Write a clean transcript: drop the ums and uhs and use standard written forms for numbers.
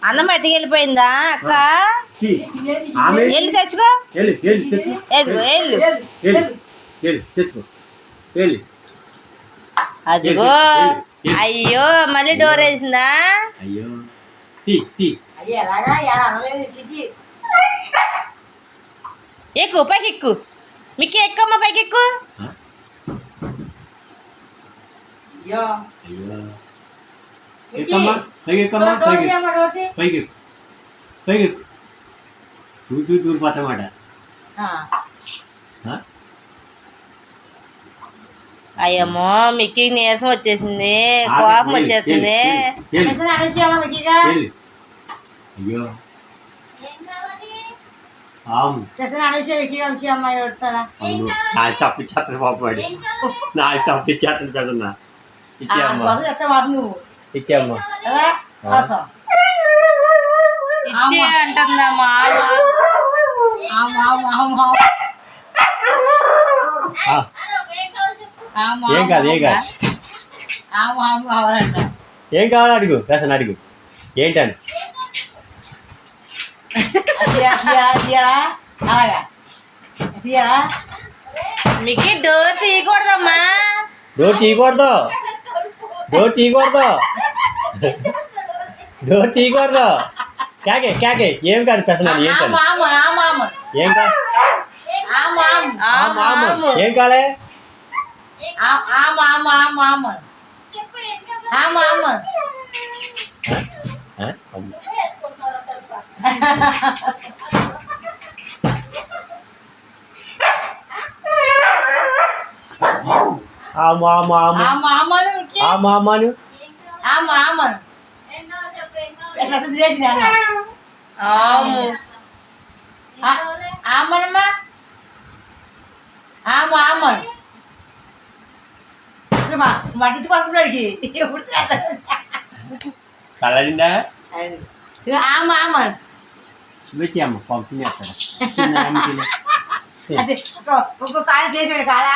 అన్నం బయటికి వెళ్ళిపోయిందా అక్క? వెళ్ళి తెచ్చుకో. ఎదుగో వెళ్ళు. అదిగో. అయ్యో మళ్ళీ డోర్ వేసిందా? అయ్యో ఎక్కు పైకి ఎక్కు. మిక్కి ఎక్కుమ్మా పైకి ఎక్కు. తూరిపోతామాట. అయ్యమ్మో మిక్కీ నీరసం వచ్చేసింది, కోపం వచ్చేస్తుంది. అయ్యో చప్పించేస్తాను పాపడి, నాకు చప్పించేస్తాను పెద్దన్నా. ఇచ్చేయమ్మా ఇచ్చేయమ్మా. ఇచ్చే అంటుందమ్మా. ఏం కాదు ఏం కావాలి అడుగు, దర్శన అడుగు ఏంటని. Mickey door తీయకూడదమ్మా. డోర్ తీయకూడదు. క్యాకే ఏం కాదు పెసనాలు ఏంటని. ఏం కాదు ఏం కాలే. మట్టి పడుకున్నాడికి చల్లడిందా ఆమన్ చూపించమ్మ పంపిణీ ఒక కాడ చేసాడు కాదా.